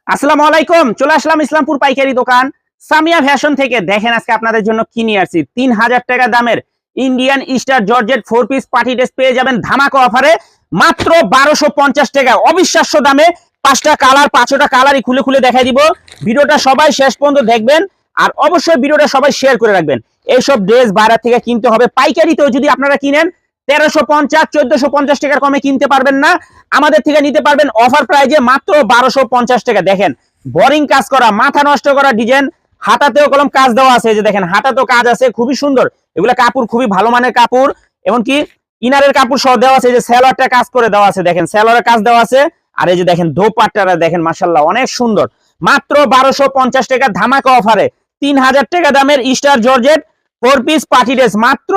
আসসালামু আলাইকুম। চলে আসলাম ইসলামপুর পাইকারি দোকান সামিয়া ফ্যাশন থেকে। দেখেন আজকে আপনাদের জন্য কি নিয়ে আসছি। 3000 টাকা দামের Indian star georgette 4 piece party dress পেয়ে যাবেন ধামাকা অফারে মাত্র 1250 টাকা। অবিশ্বাস্য দামে 5টা কালার 5টা কালারই খুলে খুলে দেখাই দিব। ভিডিওটা সবাই শেষ পর্যন্ত দেখবেন আর অবশ্যই ভিডিওটা সবাই শেয়ার করে রাখবেন। এইসব ড্রেস বাইরে থেকে কিনতে হবে, পাইকারিতেও যদি আপনারা কিনেন 1350 1450 টাকার কমে কিনতে পারবেন না। আমাদের থেকে নিতে পারবেন অফার প্রাইজে মাত্র 1250 টাকা। দেখেন বোরিং কাজ করা, মাথা নষ্ট করা ডিজাইন, হাতাতেও কলম কাজ দেওয়া আছে। এই যে দেখেন হাতাতেও কাজ আছে, খুবই সুন্দর। এগুলা কাপড় খুবই ভালো মানের কাপড়, এমনকি ইনারের কাপড় সহ দেওয়া আছে। এই যে সেলোয়ারটা কাজ করে দেওয়া আছে, দেখেন সেলোয়ারের কাজ দেওয়া আছে। আর এই যে দেখেন দোপাট্টাটা দেখেন মাশাআল্লাহ অনেক সুন্দর। মাত্র 1250 টাকা ধামাকা অফারে 3000 টাকা দামের star georgette 4 piece party dress মাত্র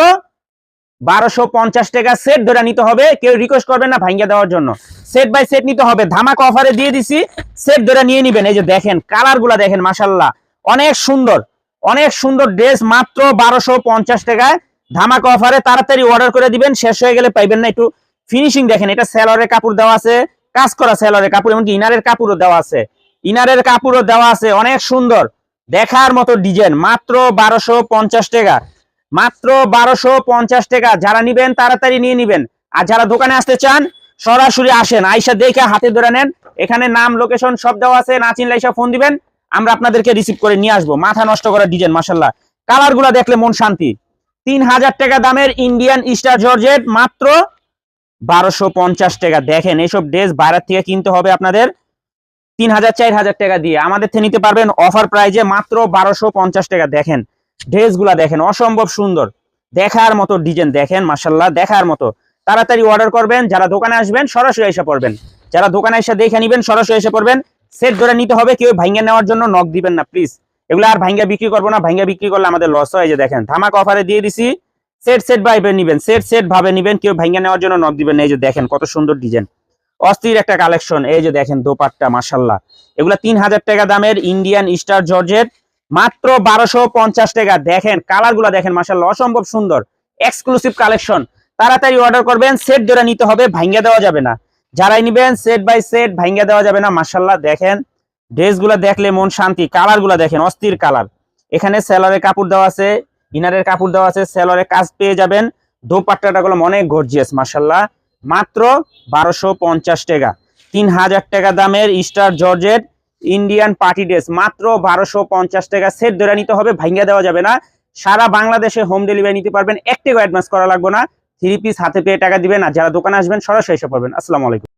1250 টাকা। সেট ধরে নিতে হবে, কেউ রিকোয়েস্ট করবেন না ভাঙ্গা দেওয়ার জন্য। সেট বাই সেট নিতে হবে, ধামাকা অফারে দিয়ে দিছি, সেট ধরে নিয়ে নেবেন। এই যে দেখেন কালারগুলা দেখেন মাশাআল্লাহ অনেক সুন্দর, অনেক সুন্দর ড্রেস মাত্র 1250 টাকায় ধামাকা অফারে। তাড়াতাড়ি অর্ডার করে দিবেন, শেষ হয়ে গেলে পাইবেন না। একটু ফিনিশিং দেখেন, এটা সেলরের কাপড় দেওয়া আছে, কাজ করা সেলরের কাপড়, এমনকি ইনারের কাপড়ও দেওয়া আছে, ইনারের কাপড়ও দেওয়া আছে। অনেক সুন্দর দেখার মতো ডিজাইন মাত্র 1250 টাকা। মাত্র 1250 টাকা। যারা নিবেন তাড়াতাড়ি নিয়ে নিবেন, আর যারা দোকানে আসতে চান সরাসরি আসেন, আইসা দেখে হাতে ধরে নেন। এখানে নাম লোকেশন সব দেওয়া আছে, না চিনলে আইসা ফোন দিবেন, আমরা আপনাদেরকে রিসিভ করে নিয়ে আসবো। মাথা নষ্ট করা ডিজাইন মাশাআল্লাহ, কালার গুলা দেখলে মন শান্তি। 3000 টাকা দামের ইন্ডিয়ান স্টার জর্জেট মাত্র 1250 টাকা। দেখেন এইসব ড্রেস বাইরে থেকে কিনতে হবে আপনাদের 3000 4000 টাকা দিয়ে, আমাদের থেকে নিতে পারবেন অফার প্রাইজে মাত্র 1250 টাকা। দেখেন ড্রেসগুলা দেখেন অসম্ভব সুন্দর, দেখার মতো ডিজাইন দেখেন মাশাআল্লাহ, দেখার মতো। তাড়াতাড়ি অর্ডার করবেন, যারা দোকানে আসবেন সরাসরি এসে পড়বেন, যারা দোকানে এসে দেখে নেবেন সরাসরি এসে পড়বেন। সেট ধরে নিতে হবে, কেউ ভাঙ্গা নেওয়ার জন্য নক দিবেন না প্লিজ। এগুলো আর ভাঙ্গা বিক্রি করবো না, ভাঙ্গা বিক্রি করলে আমাদের লস হয়। যে দেখেন ধামাকা অফারে দিয়ে দিছি, সেট সেট ভাবে নিবেন, সেট সেট ভাবে নিবেন, কেউ ভাঙ্গা নেওয়ার জন্য নক দিবেন না। এই যে দেখেন কত সুন্দর ডিজাইন, অস্থির একটা কালেকশন। এই যে দেখেন দোপাট্টা মাশাআল্লাহ, এগুলা 3000 টাকা দামের ইন্ডিয়ান স্টার জর্জেট মাত্র 1250 টাকা। দেখেন কালার গুলা দেখেন মাশাআল্লাহ অসম্ভব সুন্দর, এক্সক্লুসিভ কালেকশন। তাড়াতাড়ি অর্ডার করবেন, সেট ধরে নিতে হবে, ভাঙ্গা দেওয়া যাবে না। যারাই নিবেন সেট বাই সেট, ভাঙ্গা দেওয়া যাবে না। মাশাআল্লাহ দেখেন ড্রেসগুলা দেখলে মন শান্তি, কালার গুলা দেখেন অস্থির কালার। এখানে সেলরের কাপড় দেওয়া আছে, ইনারের কাপড় দেওয়া আছে, সেলরের কাজ পেয়ে যাবেন। দোপাট্টাটা গুলো অনেক গর্জিয়াস মাশাআল্লাহ। মাত্র 1250 টাকা। 3000 টাকা দামের star georgette Indian party dress মাত্র 1250 টাকা। সেট ধরে নিতে হবে, ভাঙ্গা দেওয়া যাবে না। সারা বাংলাদেশে হোম ডেলিভারি নিতে পারবেন, 1 টাকা অ্যাডভান্স করা লাগবে না। 3 পিস হাতে পেয়ে টাকা দিবেন, আর যারা দোকানে আসবেন সরাসরি এসে পড়বেন। আসসালামু আলাইকুম।